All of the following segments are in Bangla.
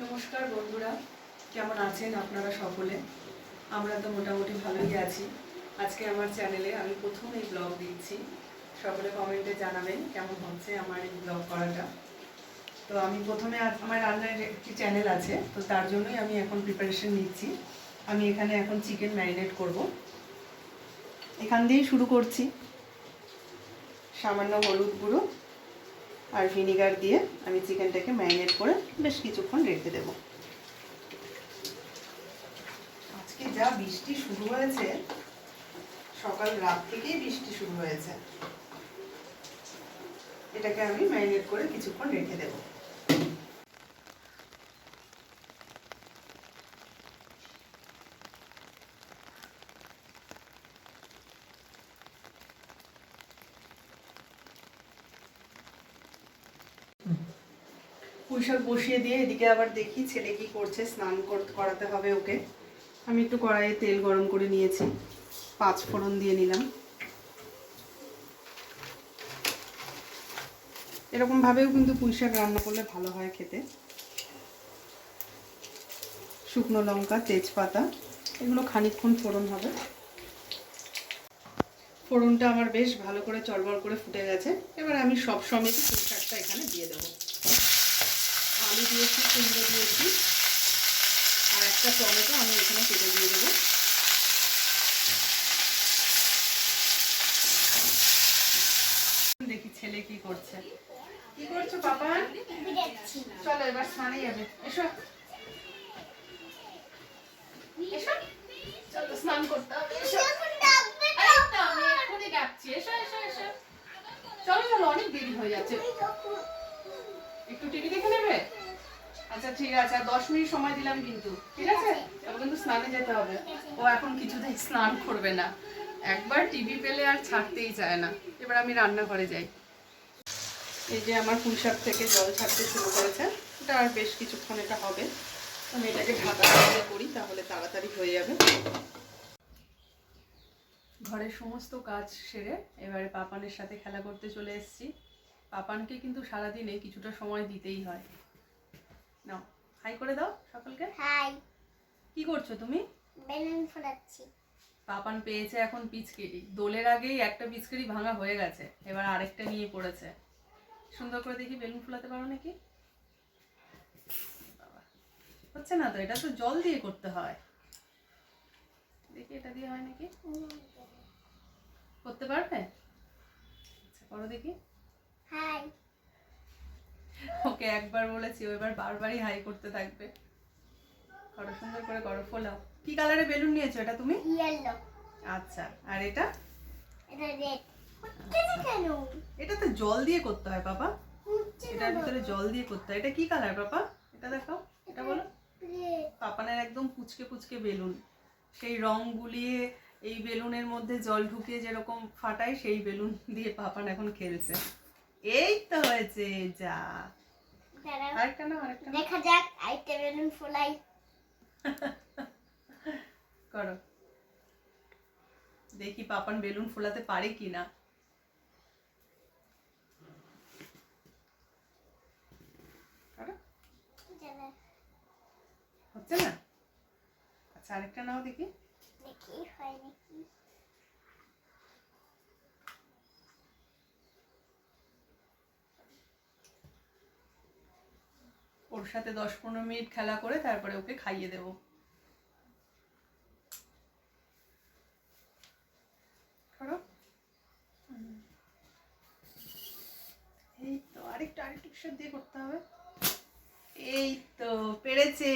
নমস্কার বন্ধুরা, কেমন আছেন আপনারা সকলে? আমরা তো মোটামুটি ভালোই আছি। আজকে আমার চ্যানেলে আমি প্রথম এই ব্লগ দিচ্ছি। সকলে কমেন্টে জানাবেন কেমন হচ্ছে আমার এই ব্লগ করাটা। তো আমি প্রথমে আমার রান্নার একটি চ্যানেল আছে, তো তার জন্যই আমি এখন প্রিপারেশন নিচ্ছি। আমি এখানে এখন চিকেন ম্যারিনেট করব। এখান দিয়েই শুরু করছি। সামান্য হলুদ গুঁড়ো আর ভিনিগার দিয়ে আমি চিকেনটাকে ম্যারিনেট করে বেশ কিছুক্ষণ রেখে দেবো। আজকে যা বৃষ্টি শুরু হয়েছে, সকাল রাত থেকেই বৃষ্টি শুরু হয়েছে। এটাকে আমি ম্যারিনেট করে কিছুক্ষণ রেখে দেব। পুঁইশাক বসিয়ে দিয়ে এদিকে আবার দেখি ছেলে কি করছে। স্নান করাতে হবে ওকে। আমি একটু কড়াইয়ে তেল গরম করে নিয়েছি, 5 ফোড়ন দিয়ে নিলাম। এরকম ভাবেও কিন্তু পুঁইশাক রান্না করলে ভালো হয় খেতে। শুকনো লঙ্কা, তেজপাতা, এগুলো খানিকক্ষণ ফোড়ন হবে। ফোড়নটা আমার বেশ ভালো করে চড়বড় করে ফুটে গেছে। এবার আমি সব সমেত পুঁইশাকটা এখানে দিয়ে দেবো। আলু দিয়েছি, কুমড়ো দিয়েছি, আর একটা টমেটো আমি এখানে কেটে দিয়ে দেবো। দেখি ছেলে কি করছে। কি করছো বাবা? চলো এবার স্নানে যাবে। এসো এসো, চলো স্নান করতে হবে। এসো, আমি এক্ষুনি ডাকছি। এসো এসো এসো, চলো চলো, অনেক দেরি হয়ে যাচ্ছে। একটু টিভি দেখে নেবে? আচ্ছা ঠিক আছে, আর 10 মিনিট সময় দিলাম কিন্তু, ঠিক আছে? তবে কিন্তু স্নানে যেতে হবে। ও এখন কিছুতেই স্নান করবে না, একবার টিভি পেলে আর ছাড়তেই চায় না। এবার আমি রান্নাঘরে যাই। এই যে আমার পুঁইশাক থেকে জল ছাড়তে শুরু করেছে। এটা আর বেশ কিছুক্ষণ এটা হবে। আমি এটাকে ঢাকা দিয়ে করি, তাহলে তাড়াতাড়ি হয়ে যাবে। ঘরের সমস্ত কাজ সেরে এবারে পাপানের সাথে খেলা করতে চলে এসেছি। পাপানকে কিন্তু সারাদিনে কিছুটা সময় দিতেই হয়। নাও, হাই করে দাও সকলকে। হাই। কি করছো তুমি? বেলুন ফোলাচ্ছি। পাপান পেয়েছে এখন পিচকারি। দোলের আগেই একটা পিচকারি ভাঙা হয়ে গেছে, এবার আরেকটা নিয়ে পড়েছে। সুন্দর করে দেখি বেলুন ফোলাতে পারো নাকি? হচ্ছে না তো, এটা তো জল দিয়ে করতে হয়। দেখি এটা দিয়ে হয় নাকি, করতে পারবে? আচ্ছা করো দেখি। হাই। ওকে একবার বলেছি, ও এবার বারবারই হাই করতে থাকবে। করো, সুন্দর করে করো, ফোলাও। কি কালারের বেলুন নিয়েছো এটা তুমি? ইয়েলো। আচ্ছা, আর এটা? এটা রেড। হচ্ছে না কেন? এটা তো জল দিয়ে করতে হয় বাবা, হচ্ছে না। এটার ভিতরে জল দিয়ে করতে হয়। এটা কি কালার বাবা? এটা দেখাও, এটা বলো। রেড। পাপানের একদম পুচকে পুচকে বেলুন, সেই রং গুলিয়ে এই বেলুনের মধ্যে জল ঢুকিয়ে যেরকম ফাটায়, সেই বেলুন দিয়ে পাপান এখন খেলছে। এই তো হয়েছে, যা। আরেকটা না, আরেকটা দেখা যাক আইতে বেলুন ফোলাই। করো দেখি পাপান বেলুন ফোলাতে পারে কিনা। হচ্ছে না? আচ্ছা আরেকটা নাও দেখি। দেখি হয় নাকি। ওর সাথে 10-15 মিনিট খেলা করে তারপরে ওকে খাইয়ে দেব। করো। এই তো, আরেকটু সাথে দিয়ে করতে হবে। এই তো পেরেছে,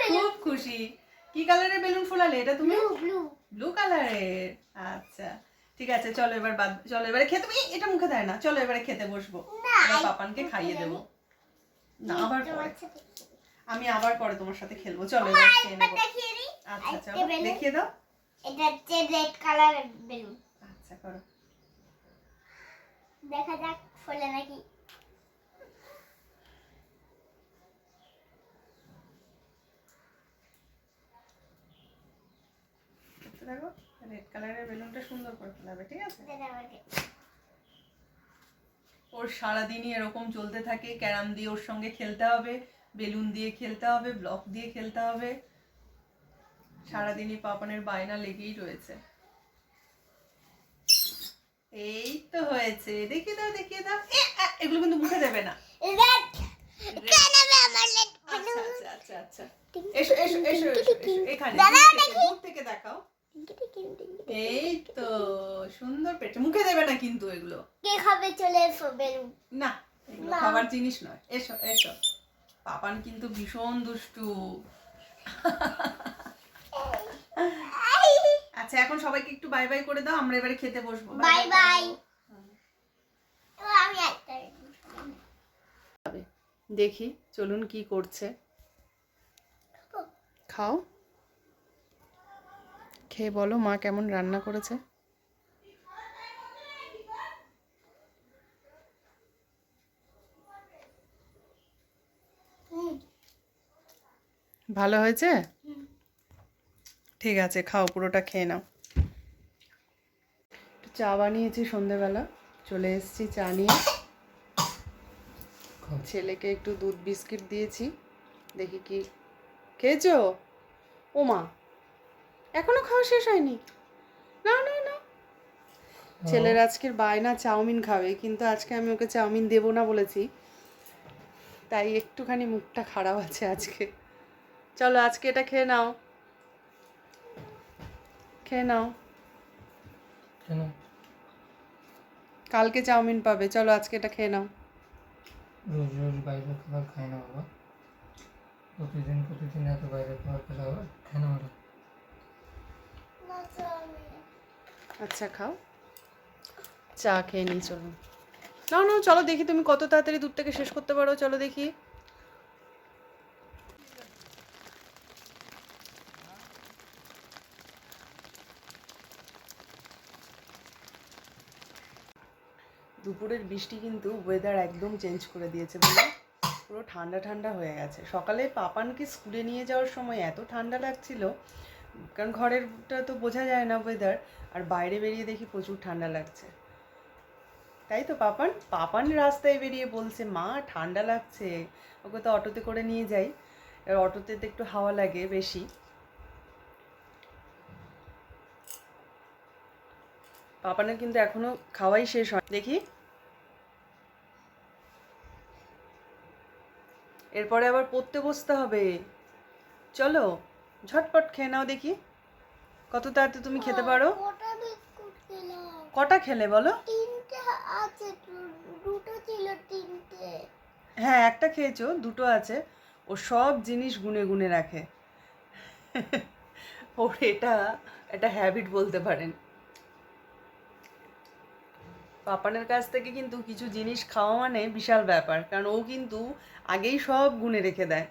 খুব খুশি। কি কালারের বেলুন ফোলালে এটা তুমি? ব্লু। ব্লু কালারের। আচ্ছা ঠিক আছে, চলো এবার চলো এবারে খেতে। এটা মুখে দেয় না, চলো এবারে খেতে বসবো। এবার পাপানকে খাইয়ে দেবো। না আবার পরে, আমি আবার পরে তোমার সাথে খেলবো। চলো এবার খেয়ে নেবো। আচ্ছা চলো দেখিয়ে দাও। এটা হচ্ছে রেড কালারের বেলুন। আচ্ছা করো। দেখা যাক ফোলে নাকি। দেখো, রেড কালারের বেলুনটা সুন্দর করে ফেলাবে, ঠিক আছে? ও ওর সারাদিনই এরকম চলতে থাকে। ক্যারাম দিয়ে ওর সঙ্গে খেলতে হবে, বেলুন দিয়ে খেলতে হবে, ব্লক দিয়ে খেলতে হবে। সারাদিনই পাপানের বায়না লেগেই রয়েছে। এই তো হয়েছে, দেখিয়ে দাও দেখিয়ে দাও। এগুলো কিন্তু মুখে দেবে না। আচ্ছা আচ্ছা আচ্ছা আচ্ছা, এসো এসো এসো এসো এখানে, দূর থেকে দেখাও। এই তো সুন্দর পেটে, মুখে দেবে না কিন্তু এগুলো। কে খাবে? চলে এসো বেলুন। না, এগুলো খাবার জিনিস নয়। এসো এসো। পাপান কিন্তু ভীষণ দুষ্টু। আচ্ছা, এখন সবাইকে একটু বাই বাই করে দাও, আমরা এবারে খেতে বসবো। Bye bye. আমি একটা দেখি চলুন কি করছে। খাও, খেয়ে বলো মা কেমন রান্না করেছে। ভালো হয়েছে? ঠিক আছে, খাও, পুরোটা খেয়ে নাও। চা বানিয়েছি সন্ধেবেলা, চলে এসেছি চা নিয়ে। ছেলেকে একটু দুধ বিস্কিট দিয়েছি, দেখি কি খেয়েছো। ও মা, এখনো খাওয়া শেষ হয়নি? না না না, ছেলের আজকের বায়না চাউমিন খাবে, কিন্তু আজকে আমি ওকে চাউমিন দেবো না বলেছি, তাই একটুখানি মুখটা খারাপ আছে আজকে। চলো আজকে এটা খেয়ে নাও, খেয়ে নাও। কালকে চাউমিন পাবে, চলো আজকে এটা খেয়ে নাও। রোজ রোজ বাইরের খাবার খাই না বাবা, প্রতিদিন এত বাইরের খাবার খেলে আবার খায় না ওরা। আচ্ছা খাও, চা খেয়ে নিই। চলো না না, চলো দেখি তুমি কত তাড়াতাড়ি দুধটাকে শেষ করতে পারো, চলো দেখি। দুপুরের বৃষ্টি কিন্তু ওয়েদার একদম চেঞ্জ করে দিয়েছে, বলে পুরো ঠান্ডা ঠান্ডা হয়ে গেছে। সকালে পাপানকে স্কুলে নিয়ে যাওয়ার সময় এত ঠান্ডা লাগছিল, কারণ ঘরেরটা তো বোঝা যায় না ওয়েদার, আর বাইরে বেরিয়ে দেখি প্রচুর ঠান্ডা লাগছে। তাই তো পাপান রাস্তায় বেরিয়ে বলছে মা ঠান্ডা লাগছে, ওকে তো অটোতে করে নিয়ে যাই, আর অটোতে তো একটু হাওয়া লাগে বেশি। পাপানের কিন্তু এখনো খাওয়াই শেষ হয়, দেখি। এরপরে আবার পড়তে বসতে হবে, চলো ঝটপট খেয়ে নাও দেখি কত তাড়াতাড়ি তুমি খেতে পারো। কটা খেলে বলো? হ্যাঁ, একটা খেয়েছো, দুটো আছে। ও সব জিনিস গুনে গুনে রাখে। ওর এটা একটা হ্যাবিট বলতে পারেন। পাপানের কাছ থেকে কিন্তু কিছু জিনিস খাওয়া মানে বিশাল ব্যাপার, কারণ ও কিন্তু আগেই সব গুনে রেখে দেয়।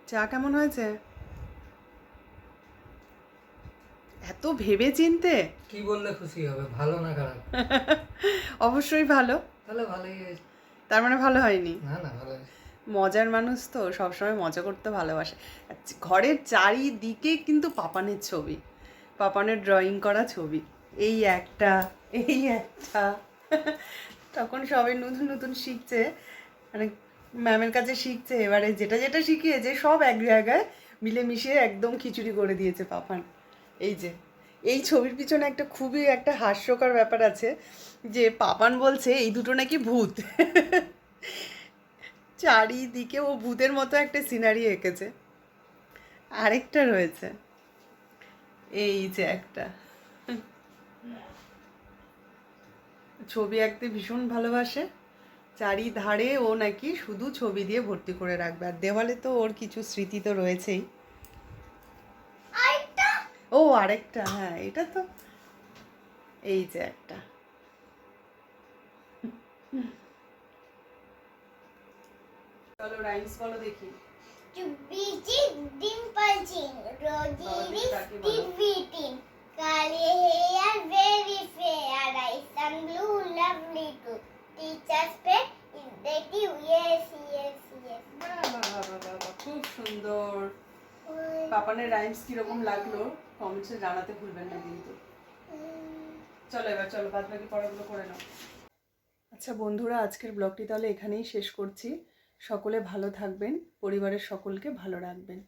চা কেমন হয়েছে? এত ভেবে চিনতে কি বললে খুশি হবে, ভালো না খারাপ? অবশ্যই ভালো। তাহলে ভালোই হয়েছে। তার মানে ভালো হয়নি? না না, ভালো হয়েছে। মজার মানুষ তো সবসময় মজা করতে ভালোবাসে। ঘরের চারিদিকে কিন্তু পাপানের ছবি, পাপানের ড্রয়িং করা ছবি, এই একটা এই একটা। তখন সবাই নতুন নতুন শিখছে, মানে ম্যামের কাছে শিখছে, এবারে যেটা যেটা শিখিয়েছে সব এক জায়গায় মিলে মিশিয়ে একদম খিচুড়ি করে দিয়েছে পাপান। এই যে এই ছবির পিছনে একটা খুবই একটা হাস্যকর ব্যাপার আছে, যে পাপান বলছে এই দুটো নাকি ভূত। চারিদিকে ও ভূতের মতো একটা সিনারি এঁকেছে। আরেকটা রয়েছে, এই যে একটা ছবি আঁকতে ভীষণ ভালোবাসে, চারিধারে ও নাকি শুধু ছবি দিয়ে ভর্তি করে রাখবে, আর দেওয়ালে তো ওর কিছু স্মৃতি তো রয়েছেই। ও আরেকটা, হ্যাঁ এটা তো, এই যে একটা। চলো রাইমস বলো দেখি। चुप्पी डिम्पल चिंग रोजी टिविटिंग काले hair very fair eyes and blue lovely too teachers pet is that you yes বাহ, খুব সুন্দর। পাপানের রাইমস কিরকম লাগলো কমেন্টসে জানাতে ভুলবেন না কিন্তু। চলো এবার চলো বাদ বাকি পড়াগুলো করে নাও। আচ্ছা বন্ধুরা, আজকের ব্লগটি তাহলে এখানেই শেষ করছি। সকলে ভালো থাকবেন, পরিবারের সকলকে ভালো রাখবেন।